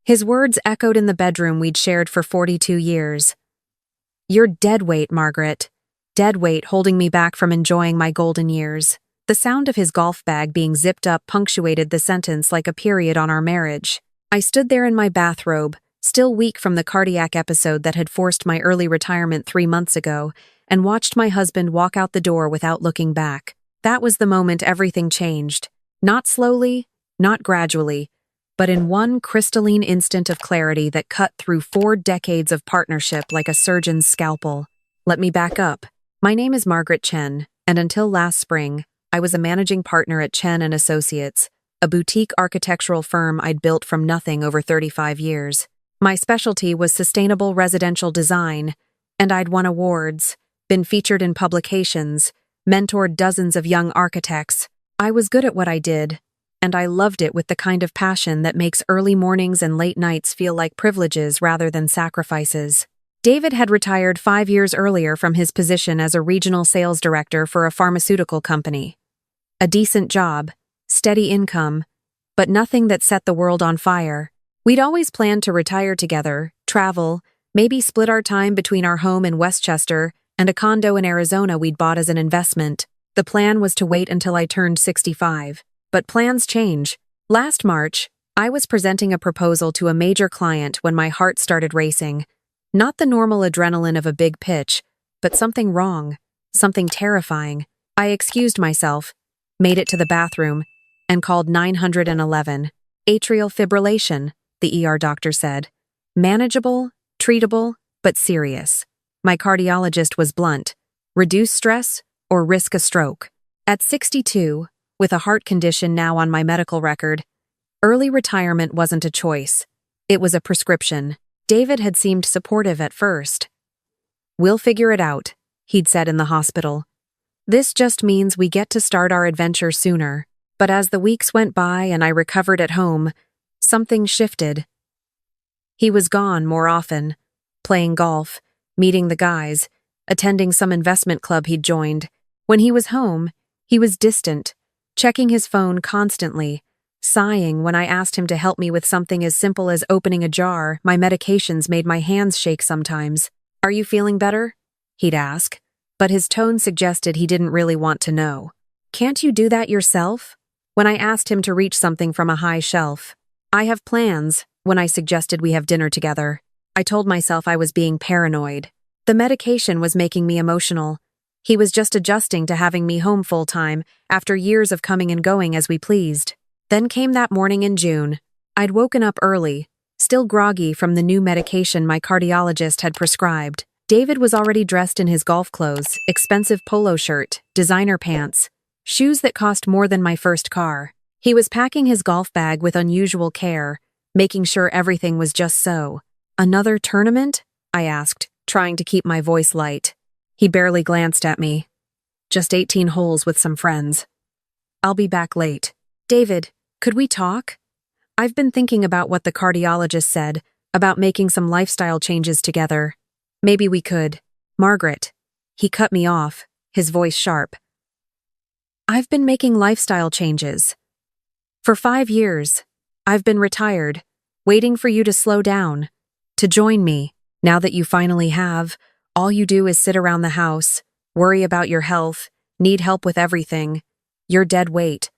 His words echoed in the bedroom we'd shared for 42 years. "You're dead weight, Margaret. Dead weight holding me back from enjoying my golden years." The sound of his golf bag being zipped up punctuated the sentence like a period on our marriage. I stood there in my bathrobe, still weak from the cardiac episode that had forced my early retirement 3 months ago, and watched my husband walk out the door without looking back. That was the moment everything changed. Not slowly, not gradually, but in one crystalline instant of clarity that cut through 4 decades of partnership like a surgeon's scalpel. Let me back up. My name is Margaret Chen, and until last spring, I was a managing partner at Chen & Associates, a boutique architectural firm I'd built from nothing over 35 years. My specialty was sustainable residential design, and I'd won awards, been featured in publications, mentored dozens of young architects. I was good at what I did, and I loved it with the kind of passion that makes early mornings and late nights feel like privileges rather than sacrifices. David had retired 5 years earlier from his position as a regional sales director for a pharmaceutical company. A decent job, steady income, but nothing that set the world on fire. We'd always planned to retire together, travel, maybe split our time between our home in Westchester and a condo in Arizona we'd bought as an investment. The plan was to wait until I turned 65. But plans change. Last March, I was presenting a proposal to a major client when my heart started racing. Not the normal adrenaline of a big pitch, but something wrong, something terrifying. I excused myself, made it to the bathroom, and called 911. Atrial fibrillation, the ER doctor said. Manageable, treatable, but serious. My cardiologist was blunt. Reduce stress or risk a stroke. At 62, with a heart condition now on my medical record, early retirement wasn't a choice. It was a prescription. David had seemed supportive at first. "We'll figure it out," he'd said in the hospital. "This just means we get to start our adventure sooner." But as the weeks went by and I recovered at home, something shifted. He was gone more often, playing golf, meeting the guys, attending some investment club he'd joined. When he was home, he was distant, checking his phone constantly, sighing when I asked him to help me with something as simple as opening a jar. My medications made my hands shake sometimes. "Are you feeling better?" he'd ask, but his tone suggested he didn't really want to know. "Can't you do that yourself?" When I asked him to reach something from a high shelf. "I have plans," when I suggested we have dinner together. I told myself I was being paranoid. The medication was making me emotional. He was just adjusting to having me home full-time after years of coming and going as we pleased. Then came that morning in June. I'd woken up early, still groggy from the new medication my cardiologist had prescribed. David was already dressed in his golf clothes, expensive polo shirt, designer pants, shoes that cost more than my first car. He was packing his golf bag with unusual care, making sure everything was just so. "Another tournament?" I asked, trying to keep my voice light. He barely glanced at me. "Just 18 holes with some friends. I'll be back late." "David, could we talk? I've been thinking about what the cardiologist said, about making some lifestyle changes together. Maybe we could." "Margaret." He cut me off, his voice sharp. "I've been making lifestyle changes. For 5 years, I've been retired, waiting for you to slow down, to join me. Now that you finally have, all you do is sit around the house, worry about your health, need help with everything. You're dead weight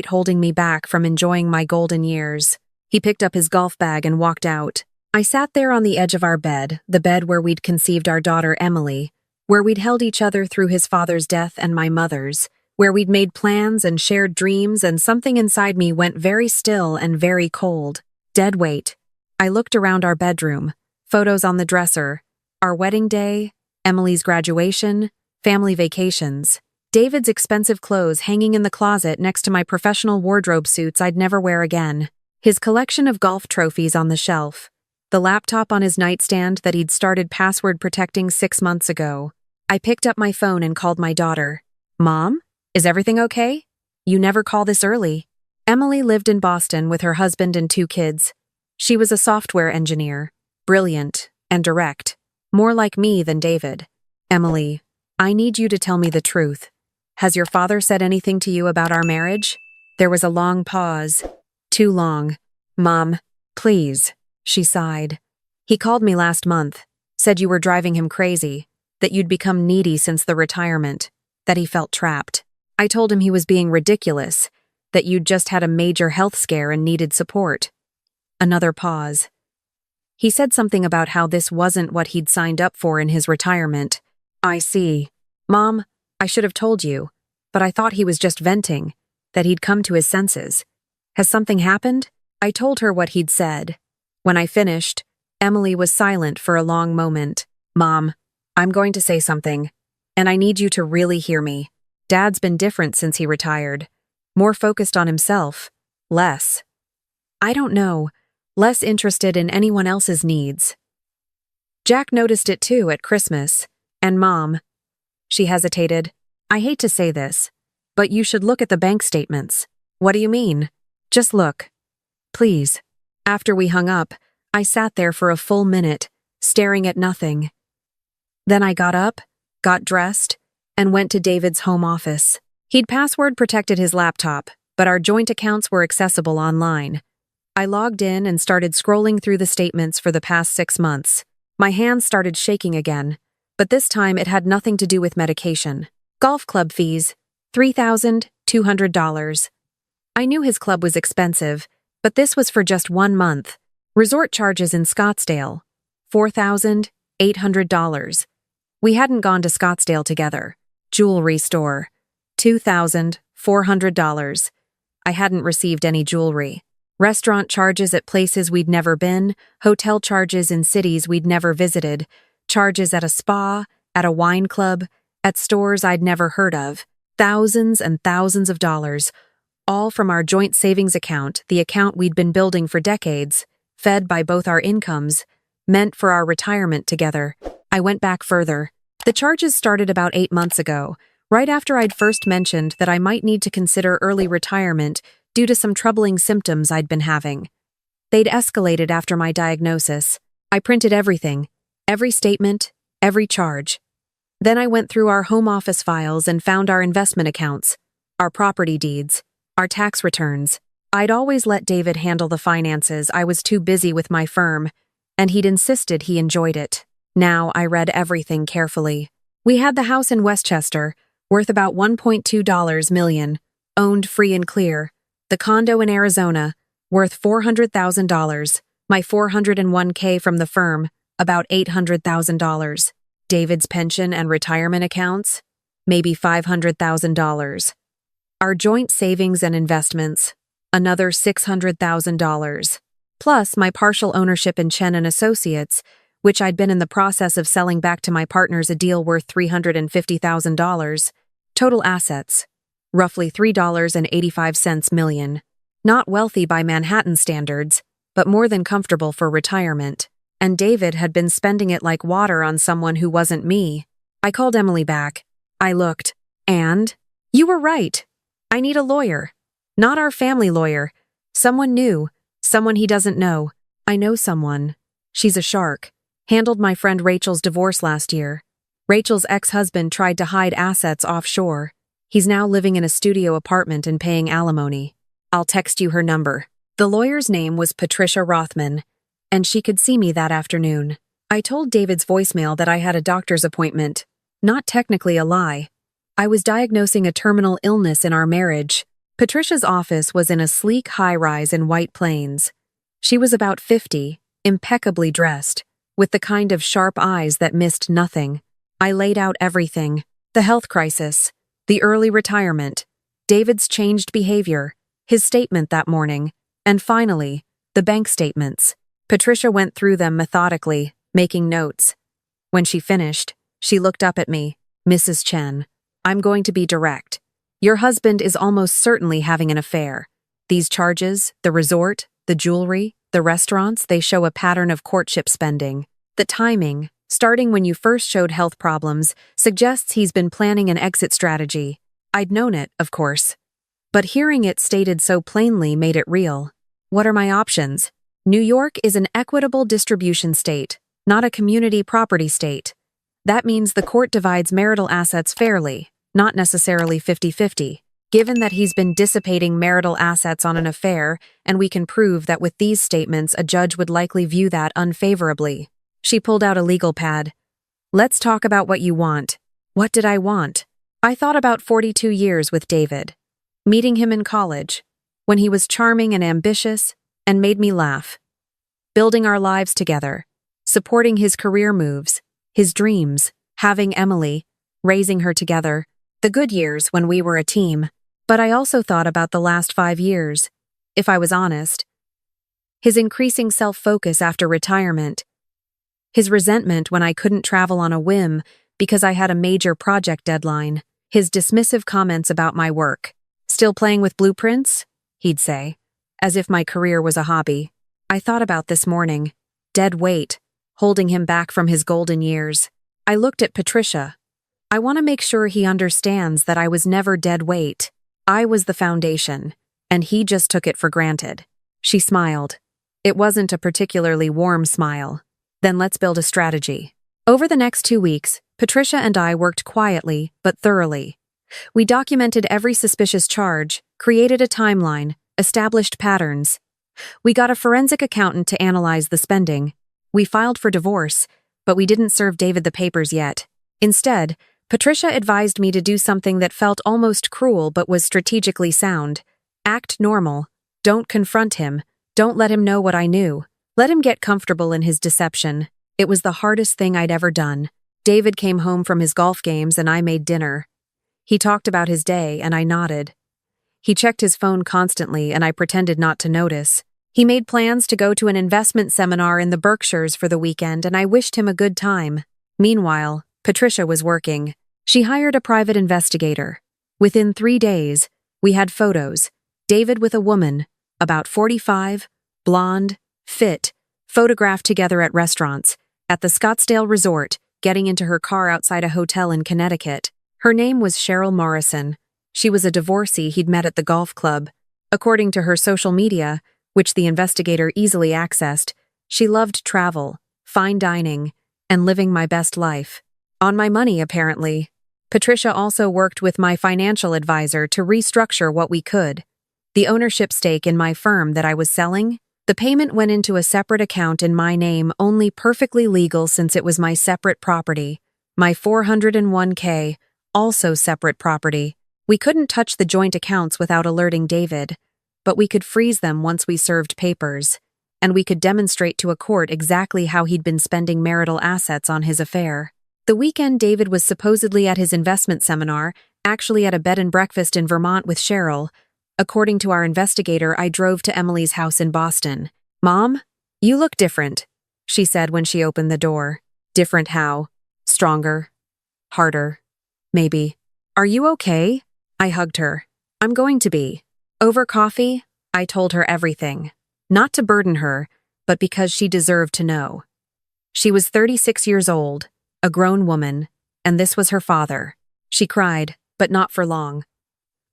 holding me back from enjoying my golden years." He picked up his golf bag and walked out. I sat there on the edge of our bed, the bed where we'd conceived our daughter Emily, where we'd held each other through his father's death and my mother's, where we'd made plans and shared dreams, and something inside me went very still and very cold. Dead weight. I looked around our bedroom, photos on the dresser, our wedding day, Emily's graduation, family vacations, David's expensive clothes hanging in the closet next to my professional wardrobe suits I'd never wear again, his collection of golf trophies on the shelf, the laptop on his nightstand that he'd started password protecting 6 months ago. I picked up my phone and called my daughter. "Mom? Is everything okay? You never call this early." Emily lived in Boston with her husband and 2 kids. She was a software engineer, brilliant and direct, more like me than David. "Emily, I need you to tell me the truth. Has your father said anything to you about our marriage?" There was a long pause. Too long. "Mom, Please, she sighed. He called me last month, said you were driving him crazy, that you'd become needy since the retirement, that he felt trapped. I told him he was being ridiculous, that you'd just had a major health scare and needed support. Another pause. He said something about how this wasn't what he'd signed up for in his retirement. I see. Mom, I should have told you, but I thought he was just venting, that he'd come to his senses. Has something happened? I told her what he'd said. When I finished, Emily was silent for a long moment. Mom, I'm going to say something, and I need you to really hear me. Dad's been different since he retired. More focused on himself. Less. I don't know. Less interested in anyone else's needs. Jack noticed it too at Christmas. And Mom. She hesitated. I hate to say this, but you should look at the bank statements. What do you mean? Just look. Please. After we hung up, I sat there for a full minute, staring at nothing. Then I got up, got dressed, and went to David's home office. He'd password protected his laptop, but our joint accounts were accessible online. I logged in and started scrolling through the statements for the past 6 months. My hands started shaking again, but this time it had nothing to do with medication. Golf club fees, $3,200. I knew his club was expensive, but this was for just 1 month. Resort charges in Scottsdale, $4,800. We hadn't gone to Scottsdale together. Jewelry store, $2,400. I hadn't received any jewelry. Restaurant charges at places we'd never been, hotel charges in cities we'd never visited, charges at a spa, at a wine club, at stores I'd never heard of, thousands and thousands of dollars, all from our joint savings account, the account we'd been building for decades, fed by both our incomes, meant for our retirement together. I went back further. The charges started about 8 months ago, right after I'd first mentioned that I might need to consider early retirement due to some troubling symptoms I'd been having. They'd escalated after my diagnosis. I printed everything, every statement, every charge. Then I went through our home office files and found our investment accounts, our property deeds, our tax returns. I'd always let David handle the finances. I was too busy with my firm, and he'd insisted he enjoyed it. Now I read everything carefully. We had the house in Westchester, worth about $1.2 million, owned free and clear. The condo in Arizona, worth $400,000. My 401k from the firm, about $800,000. David's pension and retirement accounts, maybe $500,000. Our joint savings and investments, another $600,000. Plus my partial ownership in Chen and Associates, which I'd been in the process of selling back to my partners, a deal worth $350,000. Total assets, roughly $3.85 million. Not wealthy by Manhattan standards, but more than comfortable for retirement. And David had been spending it like water on someone who wasn't me. I called Emily back. I looked. And? You were right. I need a lawyer. Not our family lawyer. Someone new. Someone he doesn't know. I know someone. She's a shark. Handled my friend Rachel's divorce last year. Rachel's ex-husband tried to hide assets offshore. He's now living in a studio apartment and paying alimony. I'll text you her number. The lawyer's name was Patricia Rothman, and she could see me that afternoon. I told David's voicemail that I had a doctor's appointment. Not technically a lie. I was diagnosing a terminal illness in our marriage. Patricia's office was in a sleek high-rise in White Plains. She was about 50, impeccably dressed, with the kind of sharp eyes that missed nothing. I laid out everything. The health crisis, the early retirement, David's changed behavior, his statement that morning, and finally, the bank statements. Patricia went through them methodically, making notes. When she finished, she looked up at me. Mrs. Chen, I'm going to be direct. Your husband is almost certainly having an affair. These charges, the resort, the jewelry, the restaurants, they show a pattern of courtship spending. The timing, starting when you first showed health problems, suggests he's been planning an exit strategy. I'd known it, of course. But hearing it stated so plainly made it real. What are my options? New York is an equitable distribution state, not a community property state. That means the court divides marital assets fairly, not necessarily 50-50. Given that he's been dissipating marital assets on an affair, and we can prove that with these statements a judge would likely view that unfavorably. She pulled out a legal pad. Let's talk about what you want. What did I want? I thought about 42 years with David. Meeting him in college, when he was charming and ambitious, and made me laugh. Building our lives together, supporting his career moves, his dreams, having Emily, raising her together, the good years when we were a team. But I also thought about the last 5 years, if I was honest. His increasing self-focus after retirement, his resentment when I couldn't travel on a whim because I had a major project deadline, his dismissive comments about my work. Still playing with blueprints? He'd say, as if my career was a hobby. I thought about this morning, dead weight, holding him back from his golden years. I looked at Patricia. I want to make sure he understands that I was never dead weight. I was the foundation, and he just took it for granted. She smiled. It wasn't a particularly warm smile. Then let's build a strategy. Over the next 2 weeks, Patricia and I worked quietly but thoroughly. We documented every suspicious charge, created a timeline, established patterns. We got a forensic accountant to analyze the spending. We filed for divorce, but we didn't serve David the papers yet. Instead, Patricia advised me to do something that felt almost cruel but was strategically sound. Act normal. Don't confront him. Don't let him know what I knew. Let him get comfortable in his deception. It was the hardest thing I'd ever done. David came home from his golf games and I made dinner. He talked about his day and I nodded. He checked his phone constantly and I pretended not to notice. He made plans to go to an investment seminar in the Berkshires for the weekend and I wished him a good time. Meanwhile, Patricia was working. She hired a private investigator. Within 3 days, we had photos. David with a woman, about 45, blonde, fit, photographed together at restaurants, at the Scottsdale Resort, getting into her car outside a hotel in Connecticut. Her name was Cheryl Morrison. She was a divorcee he'd met at the golf club. According to her social media, which the investigator easily accessed, she loved travel, fine dining, and living my best life. On my money, apparently. Patricia also worked with my financial advisor to restructure what we could. The ownership stake in my firm that I was selling, the payment went into a separate account in my name, only perfectly legal since it was my separate property. My 401k, also separate property. We couldn't touch the joint accounts without alerting David, but we could freeze them once we served papers, and we could demonstrate to a court exactly how he'd been spending marital assets on his affair. The weekend David was supposedly at his investment seminar, actually at a bed and breakfast in Vermont with Cheryl. According to our investigator, I drove to Emily's house in Boston. "Mom, you look different," she said when she opened the door. "Different how? Stronger? Harder? Maybe. Are you okay?" I hugged her. "I'm going to be." Over coffee, I told her everything. Not to burden her, but because she deserved to know. She was 36 years old, a grown woman, and this was her father. She cried, but not for long.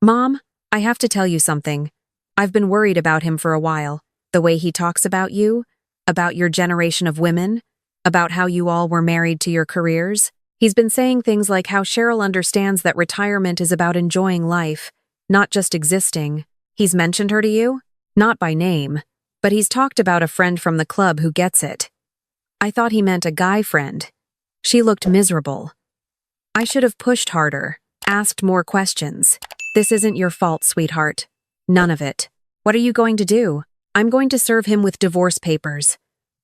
"Mom, I have to tell you something. I've been worried about him for a while. The way he talks about you, about your generation of women, about how you all were married to your careers. He's been saying things like how Cheryl understands that retirement is about enjoying life, not just existing. He's mentioned her to you? Not by name, but he's talked about a friend from the club who gets it. I thought he meant a guy friend." She looked miserable. I should have pushed harder, asked more questions. "This isn't your fault, sweetheart. None of it. What are you going to do?" "I'm going to serve him with divorce papers.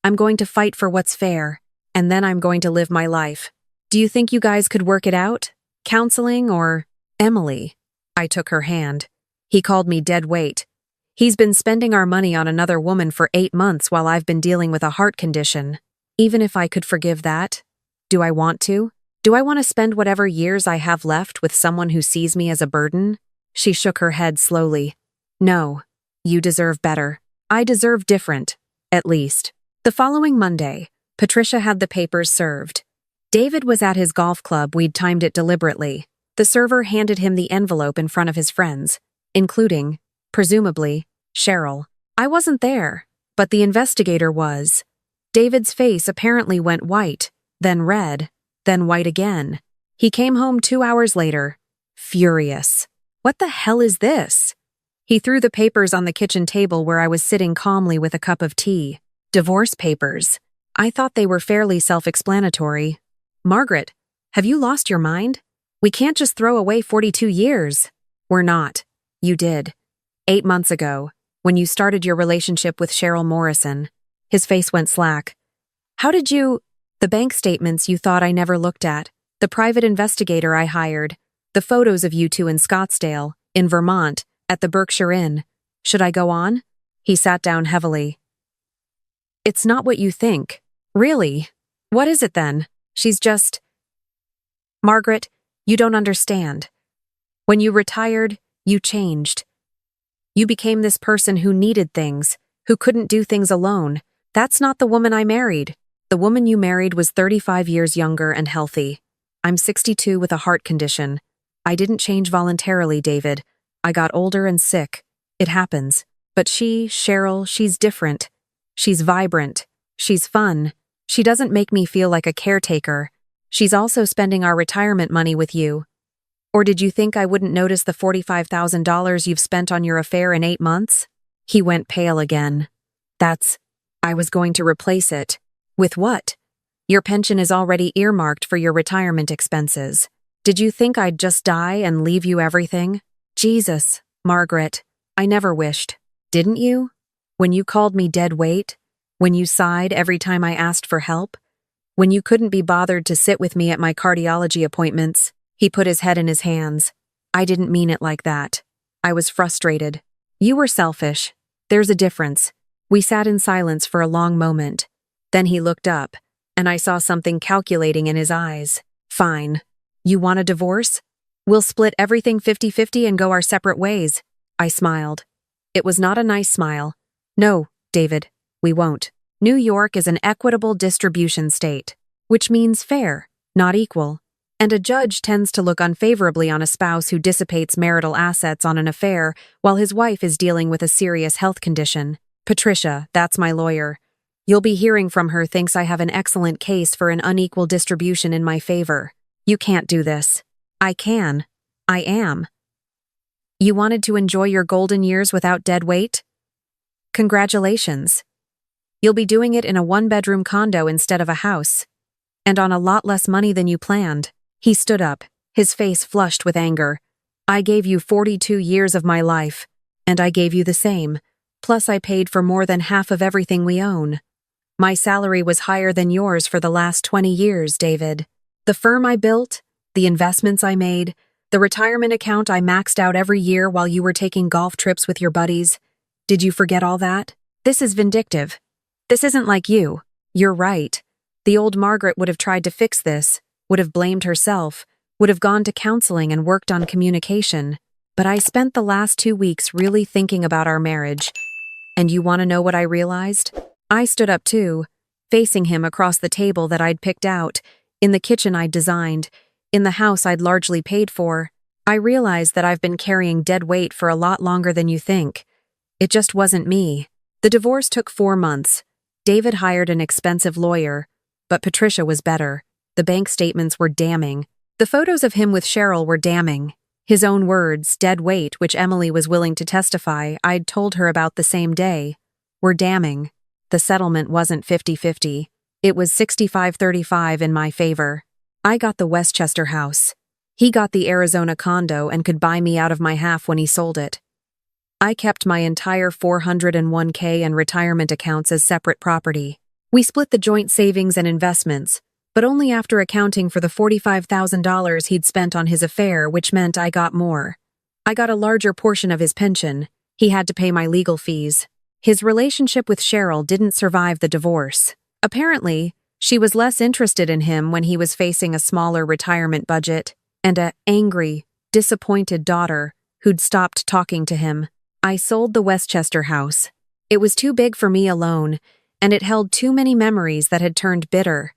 I'm going to fight for what's fair, and then I'm going to live my life. Do you think you guys could work it out? Counseling or—" "Emily." I took her hand. He called me dead weight. "He's been spending our money on another woman for 8 months while I've been dealing with a heart condition. Even if I could forgive that, do I want to? Do I want to spend whatever years I have left with someone who sees me as a burden?" She shook her head slowly. "No, you deserve better. I deserve different, at least." The following Monday, Patricia had the papers served. David was at his golf club. We'd timed it deliberately. The server handed him the envelope in front of his friends, including, presumably, Cheryl. I wasn't there, but the investigator was. David's face apparently went white, then red, then white again. He came home 2 hours later, furious. What the hell is this? He threw the papers on the kitchen table where I was sitting calmly with a cup of tea. Divorce papers. I thought they were fairly self-explanatory. Margaret, have you lost your mind? We can't just throw away 42 years. We're not. You did. 8 months ago, when you started your relationship with Cheryl Morrison. His face went slack. How did you— The bank statements you thought I never looked at, the private investigator I hired, the photos of you two in Scottsdale, in Vermont, at the Berkshire Inn. Should I go on? He sat down heavily. It's not what you think. Really? What is it then? She's just— Margaret, you don't understand. When you retired, you changed. You became this person who needed things, who couldn't do things alone. That's not the woman I married. The woman you married was 35 years younger and healthy. I'm 62 with a heart condition. I didn't change voluntarily, David. I got older and sick. It happens. But Cheryl, she's different. She's vibrant. She's fun. She doesn't make me feel like a caretaker. She's also spending our retirement money with you. Or did you think I wouldn't notice the $45,000 you've spent on your affair in 8 months? He went pale again. I was going to replace it. With what? Your pension is already earmarked for your retirement expenses. Did you think I'd just die and leave you everything? Jesus, Margaret, I never wished. Didn't you? When you called me dead weight? When you sighed every time I asked for help? When you couldn't be bothered to sit with me at my cardiology appointments? He put his head in his hands. I didn't mean it like that. I was frustrated. You were selfish. There's a difference. We sat in silence for a long moment. Then he looked up, and I saw something calculating in his eyes. Fine. You want a divorce? We'll split everything 50-50 and go our separate ways. I smiled. It was not a nice smile. No, David, we won't. New York is an equitable distribution state, which means fair, not equal. And a judge tends to look unfavorably on a spouse who dissipates marital assets on an affair while his wife is dealing with a serious health condition. Patricia, that's my lawyer. You'll be hearing from her, thinks I have an excellent case for an unequal distribution in my favor. You can't do this. I can. I am. You wanted to enjoy your golden years without dead weight? Congratulations. You'll be doing it in a 1-bedroom condo instead of a house. And on a lot less money than you planned. He stood up, his face flushed with anger. I gave you 42 years of my life, and I gave you the same. Plus I paid for more than half of everything we own. My salary was higher than yours for the last 20 years, David. The firm I built, the investments I made, the retirement account I maxed out every year while you were taking golf trips with your buddies. Did you forget all that? This is vindictive. This isn't like you. You're right. The old Margaret would have tried to fix this, would have blamed herself, would have gone to counseling and worked on communication. But I spent the last 2 weeks really thinking about our marriage. And you want to know what I realized? I stood up too, facing him across the table that I'd picked out, in the kitchen I'd designed, in the house I'd largely paid for. I realized that I've been carrying dead weight for a lot longer than you think. It just wasn't me. The divorce took 4 months. David hired an expensive lawyer, but Patricia was better. The bank statements were damning. The photos of him with Cheryl were damning. His own words, dead weight, which Emily was willing to testify I'd told her about the same day, were damning. The settlement wasn't 50-50. It was 65-35 in my favor. I got the Westchester house. He got the Arizona condo and could buy me out of my half when he sold it. I kept my entire 401k and retirement accounts as separate property. We split the joint savings and investments, but only after accounting for the $45,000 he'd spent on his affair, which meant I got more. I got a larger portion of his pension. He had to pay my legal fees. His relationship with Cheryl didn't survive the divorce. Apparently, she was less interested in him when he was facing a smaller retirement budget and a angry, disappointed daughter who'd stopped talking to him. I sold the Westchester house. It was too big for me alone, and it held too many memories that had turned bitter.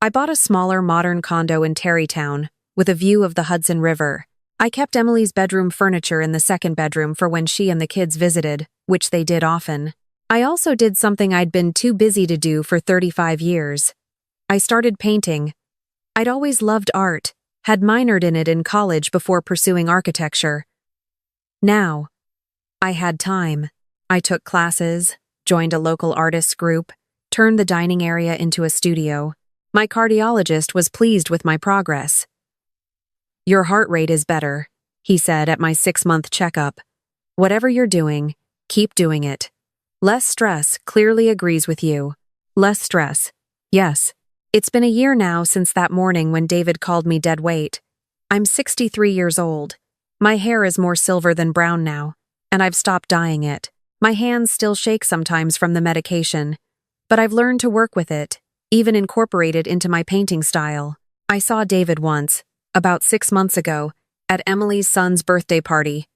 I bought a smaller modern condo in Tarrytown, with a view of the Hudson River. I kept Emily's bedroom furniture in the second bedroom for when she and the kids visited, which they did often. I also did something I'd been too busy to do for 35 years. I started painting. I'd always loved art, had minored in it in college before pursuing architecture. Now, I had time. I took classes, joined a local artists group, turned the dining area into a studio. My cardiologist was pleased with my progress. "Your heart rate is better," he said at my 6-month checkup. "Whatever you're doing, keep doing it. Less stress clearly agrees with you." Less stress. Yes. It's been a year now since that morning when David called me dead weight. I'm 63 years old. My hair is more silver than brown now, and I've stopped dyeing it. My hands still shake sometimes from the medication, but I've learned to work with it, even incorporate it into my painting style. I saw David once, about 6 months ago, at Emily's son's birthday party.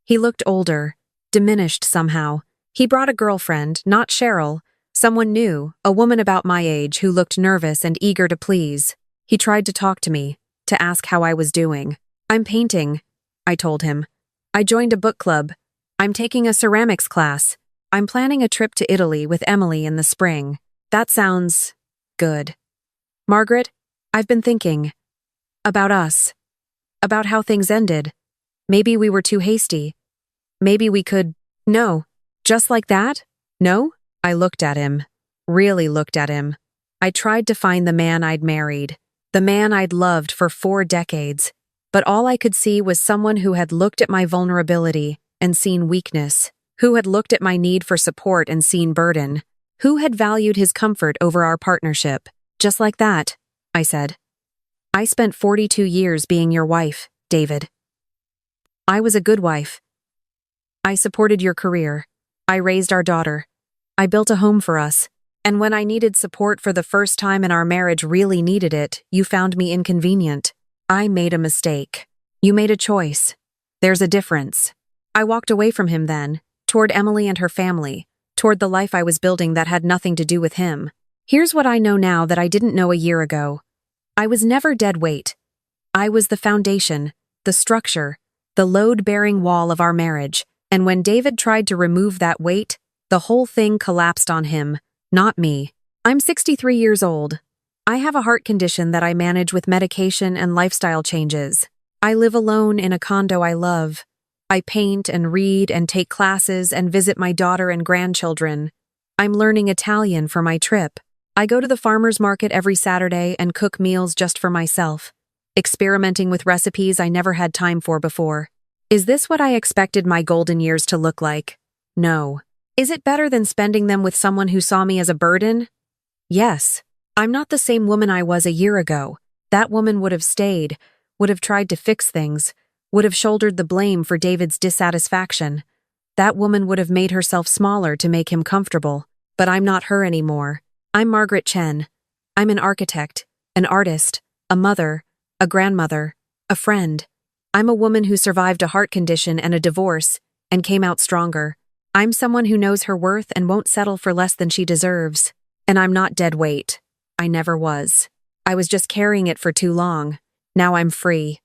He looked older, diminished somehow. He brought a girlfriend, not Cheryl, someone new, a woman about my age who looked nervous and eager to please. He tried to talk to me, to ask how I was doing. "I'm painting," I told him. "I joined a book club. I'm taking a ceramics class. I'm planning a trip to Italy with Emily in the spring." "That sounds good. Margaret, I've been thinking about us, about how things ended. Maybe we were too hasty. Maybe we could—" "No." "Just like that? No?" I looked at him, really looked at him. I tried to find the man I'd married, the man I'd loved for 4 decades, but all I could see was someone who had looked at my vulnerability and seen weakness, who had looked at my need for support and seen burden, who had valued his comfort over our partnership. "Just like that," I said. "I spent 42 years being your wife, David. I was a good wife. I supported your career. I raised our daughter. I built a home for us, and when I needed support for the first time and our marriage really needed it, you found me inconvenient. I made a mistake. You made a choice. There's a difference." I walked away from him then, toward Emily and her family, toward the life I was building that had nothing to do with him. Here's what I know now that I didn't know a year ago. I was never dead weight. I was the foundation, the structure, the load-bearing wall of our marriage, and when David tried to remove that weight, the whole thing collapsed on him, not me. I'm 63 years old. I have a heart condition that I manage with medication and lifestyle changes. I live alone in a condo I love. I paint and read and take classes and visit my daughter and grandchildren. I'm learning Italian for my trip. I go to the farmer's market every Saturday and cook meals just for myself, experimenting with recipes I never had time for before. Is this what I expected my golden years to look like? No. Is it better than spending them with someone who saw me as a burden? Yes. I'm not the same woman I was a year ago. That woman would have stayed, would have tried to fix things, would have shouldered the blame for David's dissatisfaction. That woman would have made herself smaller to make him comfortable. But I'm not her anymore. I'm Margaret Chen. I'm an architect, an artist, a mother, a grandmother, a friend. I'm a woman who survived a heart condition and a divorce and came out stronger. I'm someone who knows her worth and won't settle for less than she deserves. And I'm not dead weight. I never was. I was just carrying it for too long. Now I'm free.